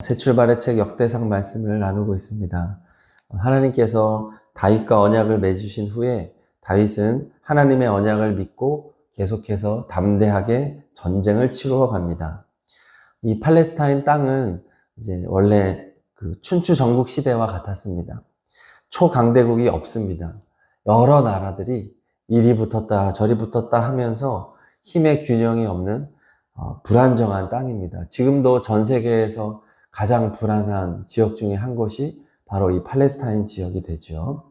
새 출발의 책 역대상 말씀을 나누고 있습니다. 하나님께서 다윗과 언약을 맺으신 후에 다윗은 하나님의 언약을 믿고 계속해서 담대하게 전쟁을 치루어 갑니다. 이 팔레스타인 땅은 이제 원래 그 춘추 전국 시대와 같았습니다. 초강대국이 없습니다. 여러 나라들이 이리 붙었다 저리 붙었다 하면서 힘의 균형이 없는 불안정한 땅입니다. 지금도 전 세계에서 가장 불안한 지역 중에 한 곳이 바로 이 팔레스타인 지역이 되죠.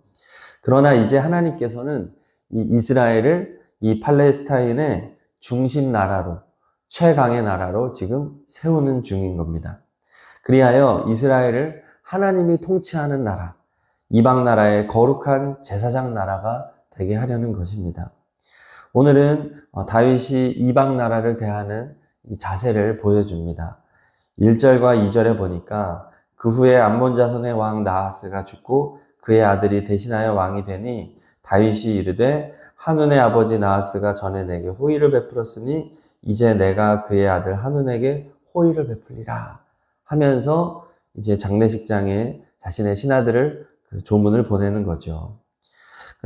그러나 이제 하나님께서는 이 이스라엘을 이 팔레스타인의 중심 나라로, 최강의 나라로 지금 세우는 중인 겁니다. 그리하여 이스라엘을 하나님이 통치하는 나라, 이방 나라의 거룩한 제사장 나라가 되게 하려는 것입니다. 오늘은 다윗이 이방 나라를 대하는 이 자세를 보여줍니다. 1절과 2절에 보니까 그 후에 암몬 자손의 왕 나하스가 죽고 그의 아들이 대신하여 왕이 되니 다윗이 이르되 한눈의 아버지 나하스가 전에 내게 호의를 베풀었으니 이제 내가 그의 아들 한눈에게 호의를 베풀리라 하면서 이제 장례식장에 자신의 신하들을 조문을 보내는 거죠.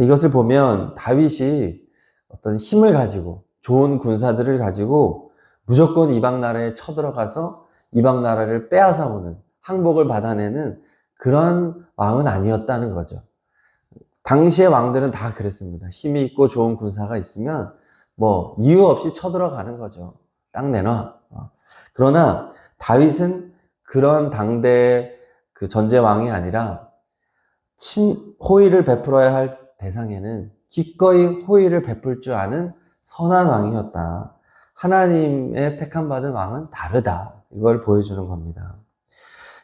이것을 보면 다윗이 어떤 힘을 가지고 좋은 군사들을 가지고 무조건 이방 나라에 쳐들어가서 이방 나라를 빼앗아오는, 항복을 받아내는 그런 왕은 아니었다는 거죠. 당시의 왕들은 다 그랬습니다. 힘이 있고 좋은 군사가 있으면 뭐 이유 없이 쳐들어가는 거죠. 땅 내놔. 그러나 다윗은 그런 당대의 그 전제왕이 아니라 호의를 베풀어야 할 대상에는 기꺼이 호의를 베풀 줄 아는 선한 왕이었다. 하나님의 택함 받은 왕은 다르다. 이걸 보여주는 겁니다.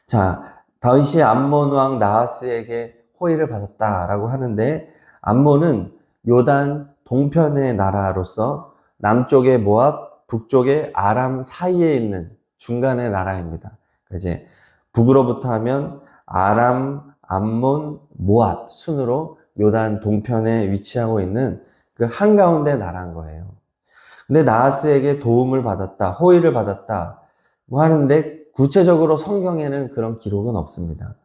자, 다윗이 암몬 왕 나하스에게 호의를 받았다라고 하는데 암몬은 요단 동편의 나라로서 남쪽의 모압, 북쪽의 아람 사이에 있는 중간의 나라입니다. 이제 북으로부터 하면 아람, 암몬, 모압 순으로 요단 동편에 위치하고 있는 그 한가운데 나라인 거예요. 근데 나하스에게 도움을 받았다, 호의를 받았다 뭐 하는데 구체적으로 성경에는 그런 기록은 없습니다.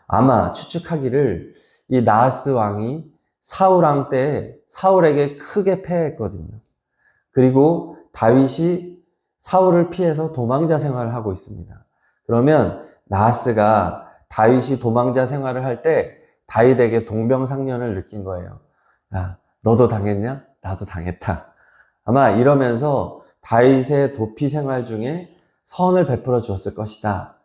아마 추측하기를 이 나하스 왕이 사울 왕 때 사울에게 크게 패했거든요. 그리고 다윗이 사울을 피해서 도망자 생활을 하고 있습니다. 그러면 나하스가 다윗이 도망자 생활을 할 때 다윗에게 동병상련을 느낀 거예요. 야, 너도 당했냐? 나도 당했다. 아마 이러면서 다윗의 도피 생활 중에 선을 베풀어 주었을 것이다.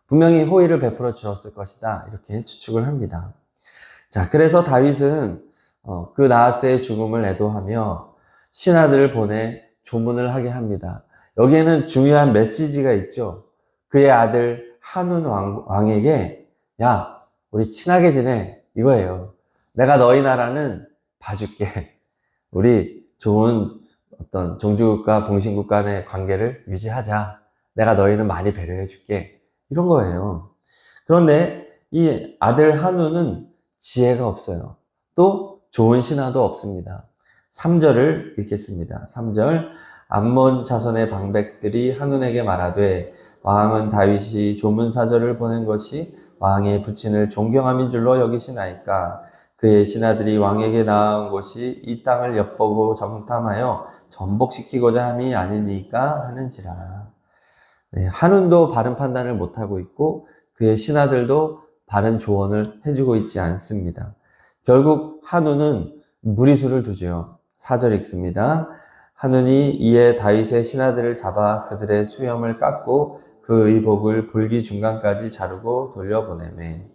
분명히 호의를 베풀어 주었을 것이다. 이렇게 추측을 합니다. 자, 그래서 다윗은 그 나하스의 죽음을 애도하며 신하들을 보내 조문을 하게 합니다. 여기에는 중요한 메시지가 있죠. 그의 아들 한운 왕에게 야, 우리 친하게 지내 이거예요. 내가 너희 나라는 봐줄게. 우리 좋은 어떤 종주국가, 봉신국 간의 관계를 유지하자. 내가 너희는 많이 배려해 줄게. 이런 거예요. 그런데 이 아들 한우는 지혜가 없어요. 또 좋은 신하도 없습니다. 3절을 읽겠습니다. 3절 암몬 자손의 방백들이 한운에게 말하되 왕은 다윗이 조문사절을 보낸 것이 왕의 부친을 존경함인 줄로 여기시나이까 그의 신하들이 왕에게 나아온 것이 이 땅을 엿보고 정탐하여 전복시키고자 함이 아니니까 하는지라. 네, 한운도 바른 판단을 못하고 있고 그의 신하들도 바른 조언을 해주고 있지 않습니다. 결국 한운은 무리수를 두죠. 4절 읽습니다. 한운이 이에 다윗의 신하들을 잡아 그들의 수염을 깎고 그 의복을 볼기 중간까지 자르고 돌려보내매.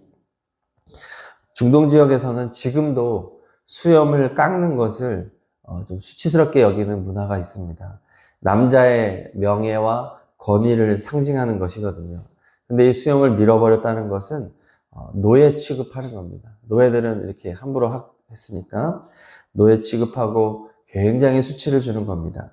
중동 지역에서는 지금도 수염을 깎는 것을 좀 수치스럽게 여기는 문화가 있습니다. 남자의 명예와 권위를 상징하는 것이거든요. 근데 이 수염을 밀어버렸다는 것은 노예 취급하는 겁니다. 노예들은 이렇게 함부로 했으니까 노예 취급하고 굉장히 수치를 주는 겁니다.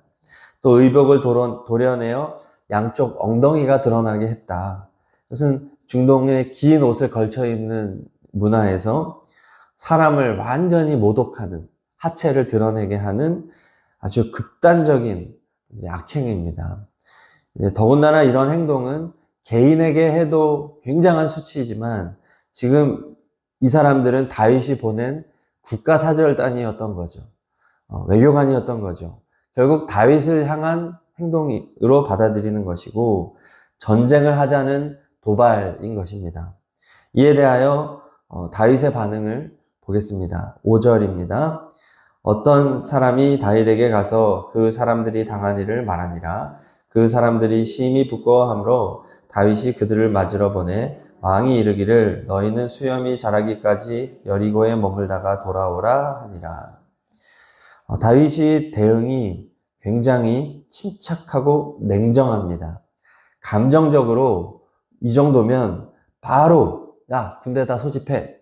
또 의복을 도려내어 양쪽 엉덩이가 드러나게 했다. 이것은 중동의 긴 옷을 걸쳐 입는 문화에서 사람을 완전히 모독하는, 하체를 드러내게 하는 아주 극단적인 악행입니다. 더군다나 이런 행동은 개인에게 해도 굉장한 수치이지만 지금 이 사람들은 다윗이 보낸 국가사절단이었던 거죠. 외교관이었던 거죠. 결국 다윗을 향한 행동으로 받아들이는 것이고 전쟁을 하자는 도발인 것입니다. 이에 대하여 다윗의 반응을 보겠습니다. 5절입니다. 어떤 사람이 다윗에게 가서 그 사람들이 당한 일을 말하니라. 그 사람들이 심히 부끄러워하므로 다윗이 그들을 맞으러 보내 왕이 이르기를 너희는 수염이 자라기까지 여리고에 머물다가 돌아오라 하니라. 다윗의 대응이 굉장히 침착하고 냉정합니다. 감정적으로 이 정도면 바로 야 군대다 소집해,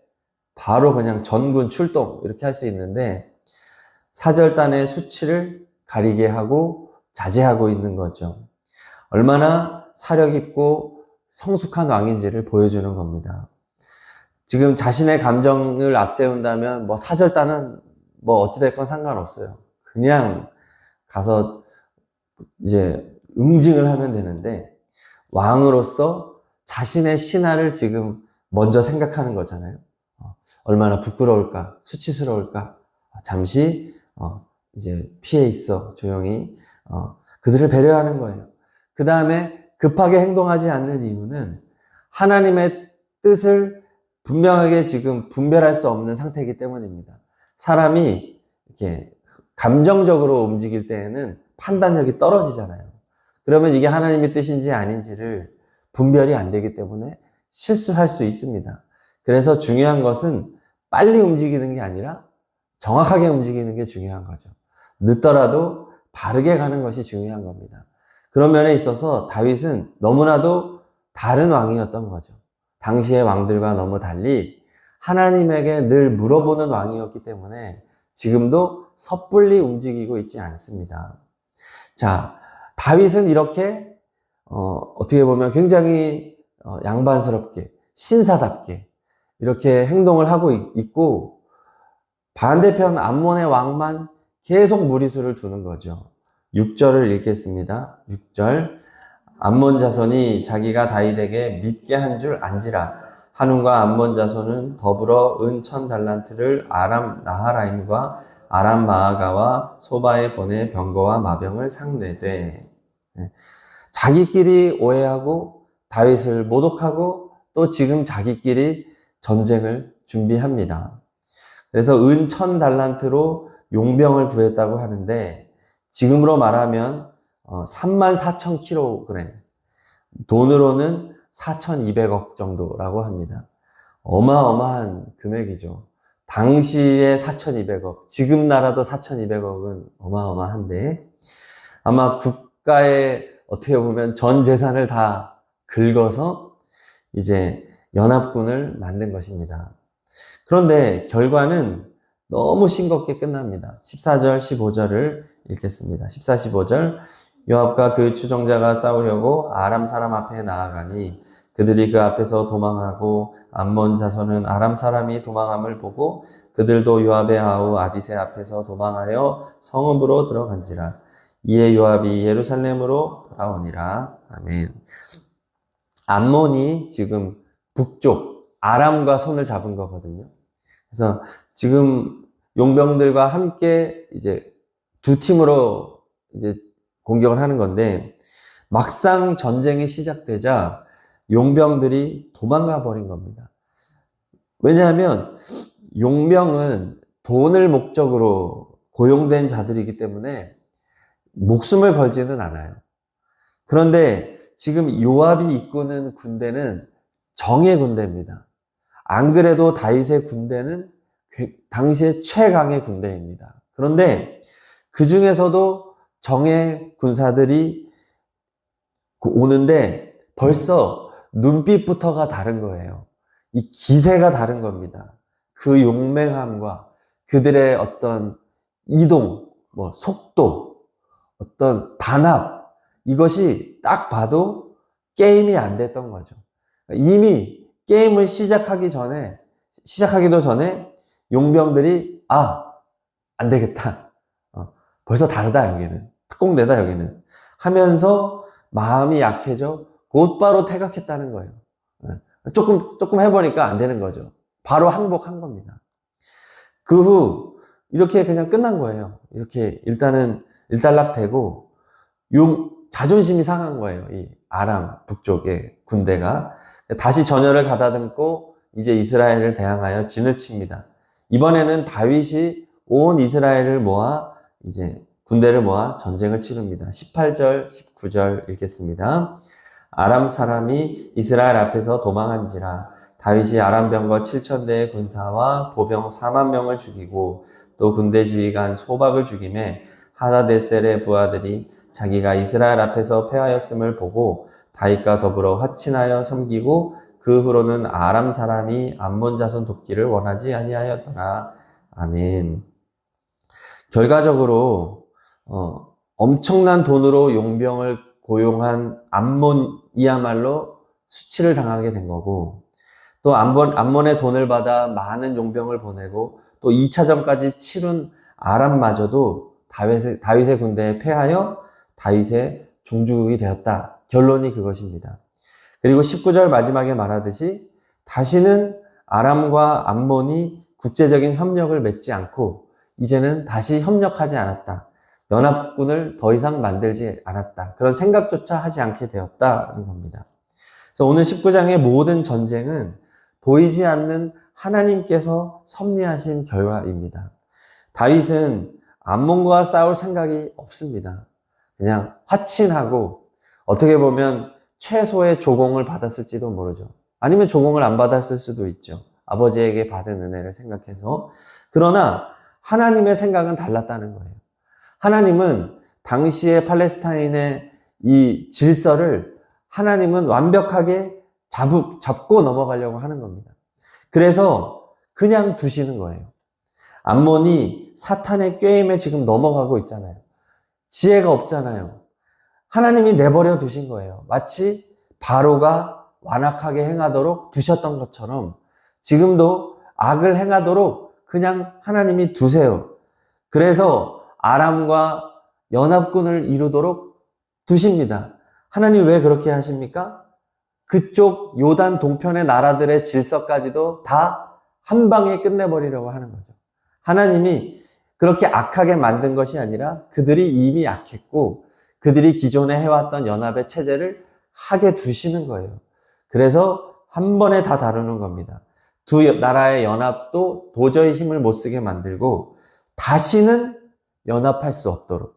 바로 그냥 전군 출동 이렇게 할 수 있는데 사절단의 수치를 가리게 하고 자제하고 있는 거죠. 얼마나 사려 깊고 성숙한 왕인지를 보여주는 겁니다. 지금 자신의 감정을 앞세운다면 뭐 사절단은 뭐 어찌됐건 상관없어요. 그냥 가서 이제 응징을 하면 되는데 왕으로서 자신의 신하를 지금 먼저 생각하는 거잖아요. 얼마나 부끄러울까, 수치스러울까. 잠시 이제 피해 있어, 조용히. 그들을 배려하는 거예요. 그 다음에 급하게 행동하지 않는 이유는 하나님의 뜻을 분명하게 지금 분별할 수 없는 상태이기 때문입니다. 사람이 이렇게 감정적으로 움직일 때에는 판단력이 떨어지잖아요. 그러면 이게 하나님의 뜻인지 아닌지를 분별이 안 되기 때문에 실수할 수 있습니다. 그래서 중요한 것은 빨리 움직이는 게 아니라 정확하게 움직이는 게 중요한 거죠. 늦더라도 바르게 가는 것이 중요한 겁니다. 그런 면에 있어서 다윗은 너무나도 다른 왕이었던 거죠. 당시의 왕들과 너무 달리 하나님에게 늘 물어보는 왕이었기 때문에 지금도 섣불리 움직이고 있지 않습니다. 자, 다윗은 이렇게 어떻게 보면 굉장히 양반스럽게 신사답게 이렇게 행동을 하고 있고 반대편 암몬의 왕만 계속 무리수를 두는 거죠. 6절을 읽겠습니다. 6절 암몬 자손이 자기가 다윗에게 밉게 한 줄 안지라. 한운과 암몬 자손은 더불어 은 1000달란트를 아람 나하라임과 아람 마아가와 소바에 보내 병거와 마병을 상대되. 자기끼리 오해하고 다윗을 모독하고 또 지금 자기끼리 전쟁을 준비합니다. 그래서 은 1000달란트로 용병을 구했다고 하는데 지금으로 말하면 34,000kg, 돈으로는 4,200억 정도라고 합니다. 어마어마한 금액이죠. 당시에 4,200억, 지금 나라도 4,200억은 어마어마한데 아마 국가의 어떻게 보면 전 재산을 다 긁어서 이제 연합군을 만든 것입니다. 그런데 결과는 너무 싱겁게 끝납니다. 14절, 15절을 읽겠습니다. 14, 15절 요압과 그 추종자가 싸우려고 아람 사람 앞에 나아가니 그들이 그 앞에서 도망하고 암몬 자손은 아람 사람이 도망함을 보고 그들도 요압의 아우 아비새 앞에서 도망하여 성읍으로 들어간지라. 이에 요압이 예루살렘으로 돌아오니라. 아멘. 암몬이 지금 북쪽 아람과 손을 잡은 거거든요. 그래서 지금 용병들과 함께 이제 두 팀으로 이제 공격을 하는 건데 막상 전쟁이 시작되자 용병들이 도망가 버린 겁니다. 왜냐하면 용병은 돈을 목적으로 고용된 자들이기 때문에 목숨을 걸지는 않아요. 그런데 지금 요압이 이끄는 군대는 정예 군대입니다. 안 그래도 다윗의 군대는 당시에 최강의 군대입니다. 그런데 그 중에서도 정예 군사들이 오는데 벌써 눈빛부터가 다른 거예요. 이 기세가 다른 겁니다. 그 용맹함과 그들의 어떤 이동, 속도, 어떤 단합, 이것이 딱 봐도 게임이 안 됐던 거죠. 이미 게임을 시작하기도 전에 용병들이 안 되겠다. 벌써 다르다 여기는. 특공대다 여기는. 하면서 마음이 약해져 곧바로 퇴각했다는 거예요. 조금 해보니까 안 되는 거죠. 바로 항복한 겁니다. 그 후 이렇게 그냥 끝난 거예요. 이렇게 일단은 일단락되고 자존심이 상한 거예요. 이 아람 북쪽의 군대가 다시 전열을 가다듬고 이제 이스라엘을 대항하여 진을 칩니다. 이번에는 다윗이 온 이스라엘을 모아 이제 군대를 모아 전쟁을 치릅니다. 18절, 19절 읽겠습니다. 아람 사람이 이스라엘 앞에서 도망한지라 다윗이 아람 병거 7,000대의 군사와 보병 4만 명을 죽이고 또 군대 지휘관 소박을 죽임에 하다데셀의 부하들이 자기가 이스라엘 앞에서 패하였음을 보고 다윗과 더불어 화친하여 섬기고 그 후로는 아람 사람이 암몬 자손 돕기를 원하지 아니하였더라. 아멘. 결과적으로 엄청난 돈으로 용병을 고용한 암몬이야말로 수치를 당하게 된 거고 또 암몬의 돈을 받아 많은 용병을 보내고 또 2차전까지 치룬 아람마저도 다윗의 군대에 패하여 다윗의 종주국이 되었다. 결론이 그것입니다. 그리고 19절 마지막에 말하듯이 다시는 아람과 암몬이 국제적인 협력을 맺지 않고 이제는 다시 협력하지 않았다. 연합군을 더 이상 만들지 않았다. 그런 생각조차 하지 않게 되었다는 겁니다. 그래서 오늘 19장의 모든 전쟁은 보이지 않는 하나님께서 섭리하신 결과입니다. 다윗은 암몬과 싸울 생각이 없습니다. 그냥 화친하고 어떻게 보면 최소의 조공을 받았을지도 모르죠. 아니면 조공을 안 받았을 수도 있죠. 아버지에게 받은 은혜를 생각해서. 그러나 하나님의 생각은 달랐다는 거예요. 하나님은 당시의 팔레스타인의 이 질서를 하나님은 완벽하게 잡고 넘어가려고 하는 겁니다. 그래서 그냥 두시는 거예요. 암몬이 사탄의 꾀임에 지금 넘어가고 있잖아요. 지혜가 없잖아요. 하나님이 내버려 두신 거예요. 마치 바로가 완악하게 행하도록 두셨던 것처럼 지금도 악을 행하도록 그냥 하나님이 두세요. 그래서 아람과 연합군을 이루도록 두십니다. 하나님 왜 그렇게 하십니까? 그쪽 요단 동편의 나라들의 질서까지도 다 한 방에 끝내버리려고 하는 거죠. 하나님이 그렇게 악하게 만든 것이 아니라 그들이 이미 악했고 그들이 기존에 해왔던 연합의 체제를 하게 두시는 거예요. 그래서 한 번에 다 다루는 겁니다. 두 나라의 연합도 도저히 힘을 못 쓰게 만들고 다시는 연합할 수 없도록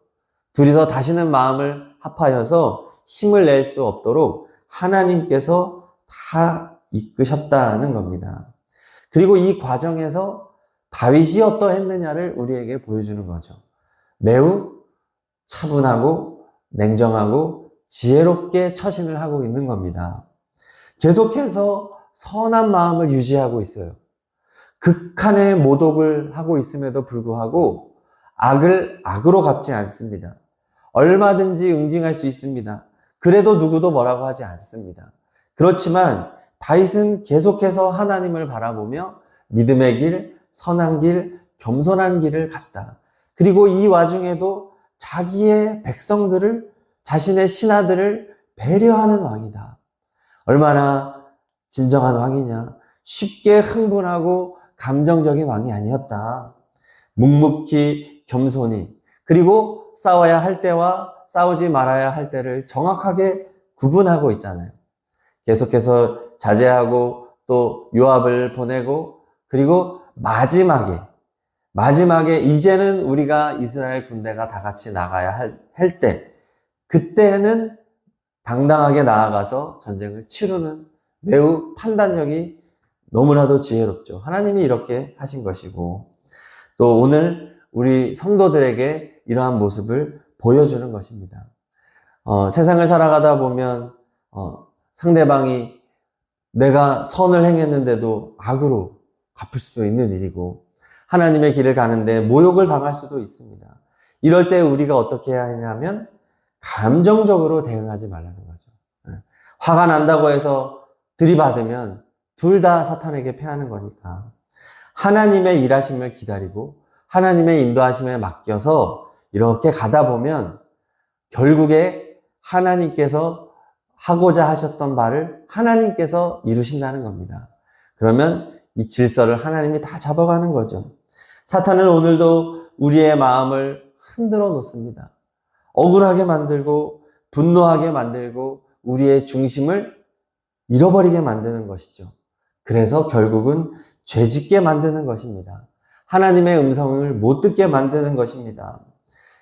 둘이서 다시는 마음을 합하여서 힘을 낼 수 없도록 하나님께서 다 이끄셨다는 겁니다. 그리고 이 과정에서 다윗이 어떠했느냐를 우리에게 보여주는 거죠. 매우 차분하고 냉정하고 지혜롭게 처신을 하고 있는 겁니다. 계속해서 선한 마음을 유지하고 있어요. 극한의 모독을 하고 있음에도 불구하고 악을 악으로 갚지 않습니다. 얼마든지 응징할 수 있습니다. 그래도 누구도 뭐라고 하지 않습니다. 그렇지만 다윗은 계속해서 하나님을 바라보며 믿음의 길, 선한 길, 겸손한 길을 갔다. 그리고 이 와중에도 자기의 백성들을, 자신의 신하들을 배려하는 왕이다. 얼마나 진정한 왕이냐. 쉽게 흥분하고 감정적인 왕이 아니었다. 묵묵히 겸손히 그리고 싸워야 할 때와 싸우지 말아야 할 때를 정확하게 구분하고 있잖아요. 계속해서 자제하고 또 요압을 보내고 그리고 마지막에 이제는 우리가 이스라엘 군대가 다 같이 나가야 할 때 그때는 당당하게 나아가서 전쟁을 치르는 매우 판단력이 너무나도 지혜롭죠. 하나님이 이렇게 하신 것이고 또 오늘 우리 성도들에게 이러한 모습을 보여주는 것입니다. 세상을 살아가다 보면 상대방이 내가 선을 행했는데도 악으로 갚을 수도 있는 일이고 하나님의 길을 가는데 모욕을 당할 수도 있습니다. 이럴 때 우리가 어떻게 해야 하냐면 감정적으로 대응하지 말라는 거죠. 화가 난다고 해서 들이받으면 둘 다 사탄에게 패하는 거니까 하나님의 일하심을 기다리고 하나님의 인도하심에 맡겨서 이렇게 가다 보면 결국에 하나님께서 하고자 하셨던 바를 하나님께서 이루신다는 겁니다. 그러면 이 질서를 하나님이 다 잡아가는 거죠. 사탄은 오늘도 우리의 마음을 흔들어 놓습니다. 억울하게 만들고 분노하게 만들고 우리의 중심을 잃어버리게 만드는 것이죠. 그래서 결국은 죄짓게 만드는 것입니다. 하나님의 음성을 못 듣게 만드는 것입니다.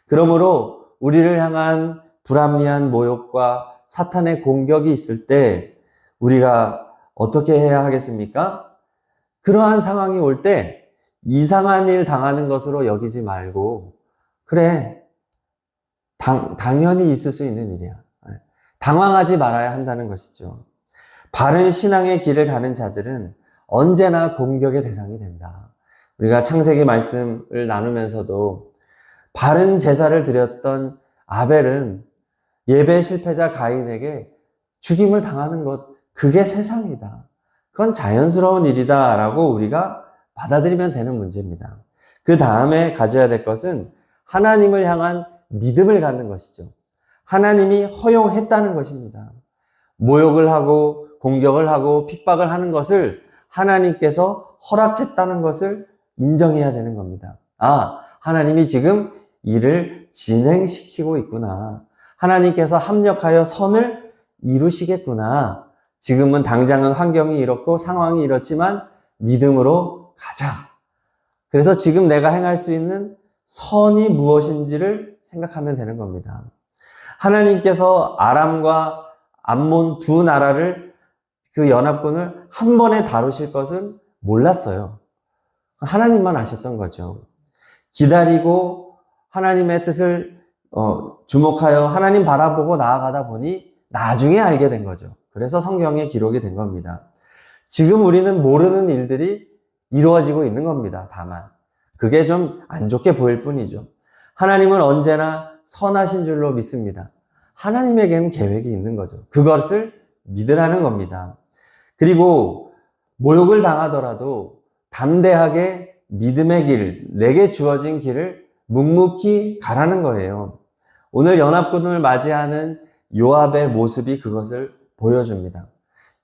그러므로 우리를 향한 불합리한 모욕과 사탄의 공격이 있을 때 우리가 어떻게 해야 하겠습니까? 그러한 상황이 올 때 이상한 일 당하는 것으로 여기지 말고, 그래, 당연히 있을 수 있는 일이야. 당황하지 말아야 한다는 것이죠. 바른 신앙의 길을 가는 자들은 언제나 공격의 대상이 된다. 우리가 창세기 말씀을 나누면서도 바른 제사를 드렸던 아벨은 예배 실패자 가인에게 죽임을 당하는 것, 그게 세상이다. 그건 자연스러운 일이다 라고 우리가 받아들이면 되는 문제입니다. 그 다음에 가져야 될 것은 하나님을 향한 믿음을 갖는 것이죠. 하나님이 허용했다는 것입니다. 모욕을 하고 공격을 하고 핍박을 하는 것을 하나님께서 허락했다는 것을 인정해야 되는 겁니다. 아, 하나님이 지금 일을 진행시키고 있구나. 하나님께서 합력하여 선을 이루시겠구나. 지금은 당장은 환경이 이렇고 상황이 이렇지만 믿음으로 가자. 그래서 지금 내가 행할 수 있는 선이 무엇인지를 생각하면 되는 겁니다. 하나님께서 아람과 암몬 두 나라를, 그 연합군을 한 번에 다루실 것은 몰랐어요. 하나님만 아셨던 거죠. 기다리고 하나님의 뜻을 주목하여 하나님 바라보고 나아가다 보니 나중에 알게 된 거죠. 그래서 성경에 기록이 된 겁니다. 지금 우리는 모르는 일들이 이루어지고 있는 겁니다. 다만 그게 좀 안 좋게 보일 뿐이죠. 하나님은 언제나 선하신 줄로 믿습니다. 하나님에게는 계획이 있는 거죠. 그것을 믿으라는 겁니다. 그리고 모욕을 당하더라도 담대하게 믿음의 길, 내게 주어진 길을 묵묵히 가라는 거예요. 오늘 연합군을 맞이하는 요압의 모습이 그것을 보여줍니다.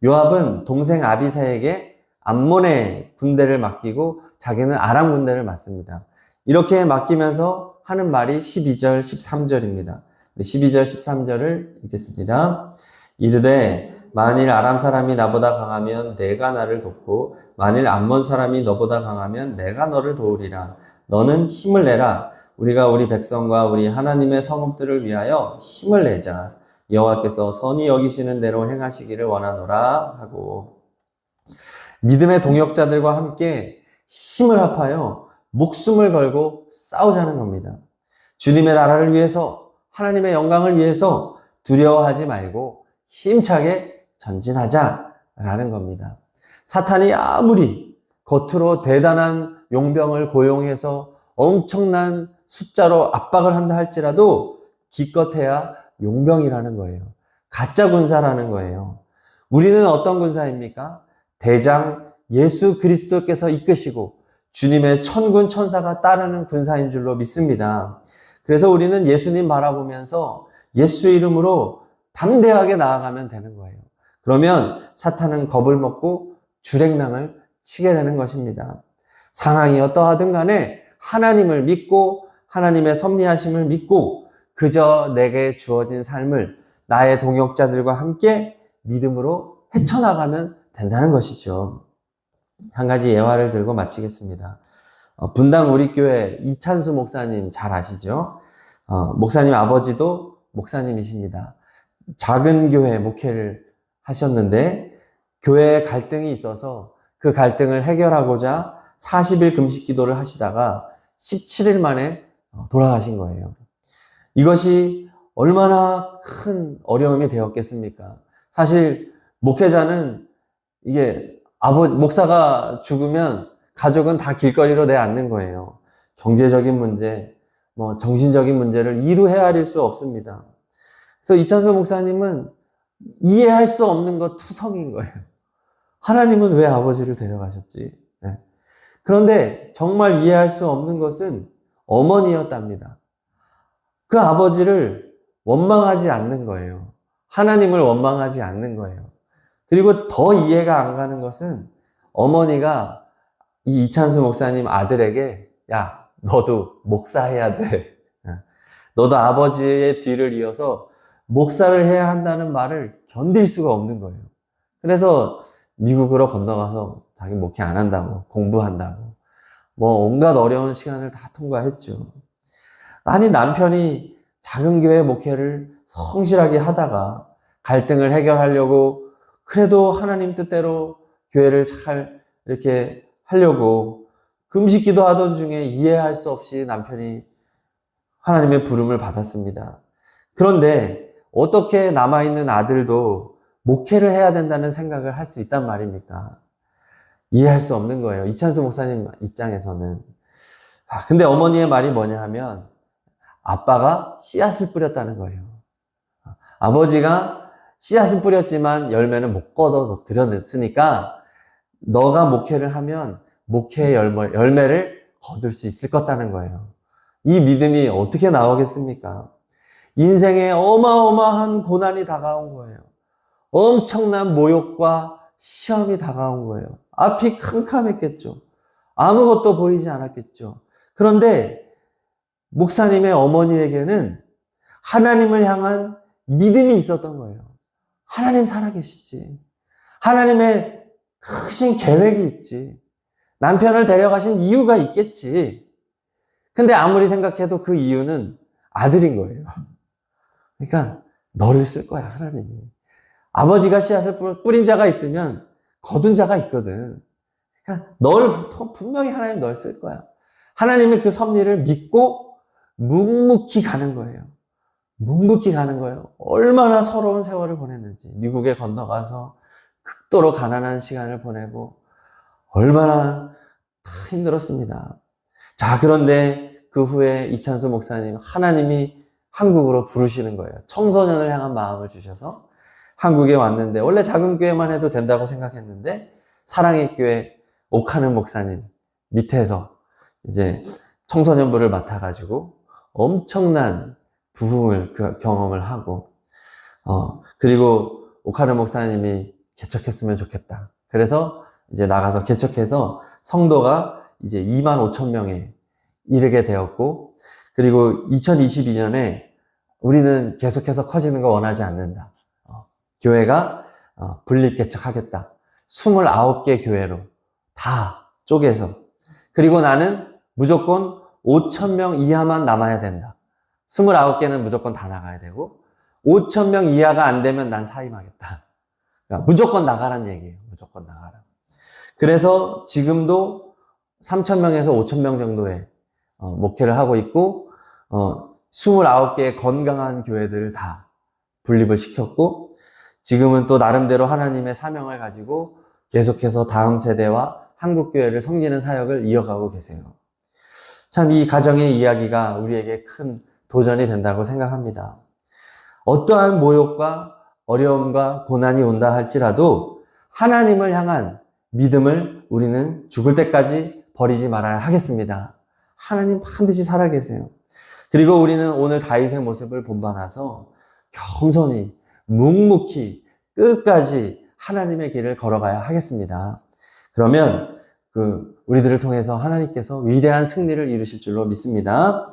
요압은 동생 아비사에게 암몬의 군대를 맡기고 자기는 아람 군대를 맡습니다. 이렇게 맡기면서 하는 말이 12절, 13절입니다. 12절, 13절을 읽겠습니다. 이르되 만일 아람 사람이 나보다 강하면 내가 나를 돕고 만일 암몬 사람이 너보다 강하면 내가 너를 도우리라. 너는 힘을 내라. 우리가 우리 백성과 우리 하나님의 성읍들을 위하여 힘을 내자. 여호와께서 선히 여기시는 대로 행하시기를 원하노라 하고, 믿음의 동역자들과 함께 힘을 합하여 목숨을 걸고 싸우자는 겁니다. 주님의 나라를 위해서, 하나님의 영광을 위해서 두려워하지 말고 힘차게 전진하자라는 겁니다. 사탄이 아무리 겉으로 대단한 용병을 고용해서 엄청난 숫자로 압박을 한다 할지라도 기껏해야 용병이라는 거예요. 가짜 군사라는 거예요. 우리는 어떤 군사입니까? 대장 예수 그리스도께서 이끄시고 주님의 천군 천사가 따르는 군사인 줄로 믿습니다. 그래서 우리는 예수님 바라보면서 예수 이름으로 담대하게 나아가면 되는 거예요. 그러면 사탄은 겁을 먹고 주랭랑을 치게 되는 것입니다. 상황이 어떠하든 간에 하나님을 믿고 하나님의 섭리하심을 믿고 그저 내게 주어진 삶을 나의 동역자들과 함께 믿음으로 헤쳐나가면 된다는 것이죠. 한 가지 예화를 들고 마치겠습니다. 분당 우리 교회 이찬수 목사님 잘 아시죠? 목사님 아버지도 목사님이십니다. 작은 교회 목회를 하셨는데 교회에 갈등이 있어서 그 갈등을 해결하고자 40일 금식 기도를 하시다가 17일 만에 돌아가신 거예요. 이것이 얼마나 큰 어려움이 되었겠습니까? 사실 목회자는 이게 목사가 죽으면 가족은 다 길거리로 내앉는 거예요. 경제적인 문제, 정신적인 문제를 이루 헤아릴 수 없습니다. 그래서 이찬수 목사님은 이해할 수 없는 것 투성인 거예요. 하나님은 왜 아버지를 데려가셨지? 네. 그런데 정말 이해할 수 없는 것은 어머니였답니다. 그 아버지를 원망하지 않는 거예요. 하나님을 원망하지 않는 거예요. 그리고 더 이해가 안 가는 것은 어머니가 이 이찬수 목사님 아들에게 야, 너도 목사해야 돼. 너도 아버지의 뒤를 이어서 목사를 해야 한다는 말을 견딜 수가 없는 거예요. 그래서 미국으로 건너가서 자기 목회 안 한다고, 공부한다고, 뭐 온갖 어려운 시간을 다 통과했죠. 아니, 남편이 작은 교회 목회를 성실하게 하다가 갈등을 해결하려고 그래도 하나님 뜻대로 교회를 잘 이렇게 하려고 금식 기도하던 중에 이해할 수 없이 남편이 하나님의 부름을 받았습니다. 그런데 어떻게 남아있는 아들도 목회를 해야 된다는 생각을 할 수 있단 말입니까? 이해할 수 없는 거예요. 이찬수 목사님 입장에서는. 근데 어머니의 말이 뭐냐 하면 아빠가 씨앗을 뿌렸다는 거예요. 아버지가 씨앗은 뿌렸지만 열매는 못 거둬서 들여냈으니까 너가 목회를 하면 목회의 열매를 거둘 수 있을 거다는 거예요. 이 믿음이 어떻게 나오겠습니까? 인생에 어마어마한 고난이 다가온 거예요. 엄청난 모욕과 시험이 다가온 거예요. 앞이 캄캄했겠죠. 아무것도 보이지 않았겠죠. 그런데 목사님의 어머니에게는 하나님을 향한 믿음이 있었던 거예요. 하나님 살아계시지. 하나님의 크신 계획이 있지. 남편을 데려가신 이유가 있겠지. 근데 아무리 생각해도 그 이유는 아들인 거예요. 그러니까 너를 쓸 거야, 하나님이. 아버지가 씨앗을 뿌린 자가 있으면 거둔 자가 있거든. 그러니까 너를 분명히 하나님 널 쓸 거야. 하나님의 그 섭리를 믿고 묵묵히 가는 거예요. 묵묵히 가는 거예요. 얼마나 서러운 세월을 보냈는지. 미국에 건너가서 극도로 가난한 시간을 보내고 얼마나 힘들었습니다. 자, 그런데 그 후에 이찬수 목사님, 하나님이 한국으로 부르시는 거예요. 청소년을 향한 마음을 주셔서 한국에 왔는데, 원래 작은 교회만 해도 된다고 생각했는데, 사랑의 교회 옥하는 목사님 밑에서 이제 청소년부를 맡아가지고 엄청난 부흥을 경험을 하고, 그리고 옥하는 목사님이 개척했으면 좋겠다. 그래서 이제 나가서 개척해서 성도가 이제 25,000명에 이르게 되었고, 그리고 2022년에 우리는 계속해서 커지는 거 원하지 않는다. 교회가 분립 개척하겠다. 29개 교회로 다 쪼개서. 그리고 나는 무조건 5,000명 이하만 남아야 된다. 29개는 무조건 다 나가야 되고 5,000명 이하가 안 되면 난 사임하겠다. 그러니까 무조건 나가란 얘기예요. 무조건 나가라. 그래서 지금도 3,000명에서 5,000명 정도의 목회를 하고 있고 29개의 건강한 교회들을 다 분립을 시켰고 지금은 또 나름대로 하나님의 사명을 가지고 계속해서 다음 세대와 한국교회를 섬기는 사역을 이어가고 계세요. 참 이 가정의 이야기가 우리에게 큰 도전이 된다고 생각합니다. 어떠한 모욕과 어려움과 고난이 온다 할지라도 하나님을 향한 믿음을 우리는 죽을 때까지 버리지 말아야 하겠습니다. 하나님 반드시 살아계세요. 그리고 우리는 오늘 다윗의 모습을 본받아서 겸손히 묵묵히 끝까지 하나님의 길을 걸어가야 하겠습니다. 그러면 우리들을 통해서 하나님께서 위대한 승리를 이루실 줄로 믿습니다.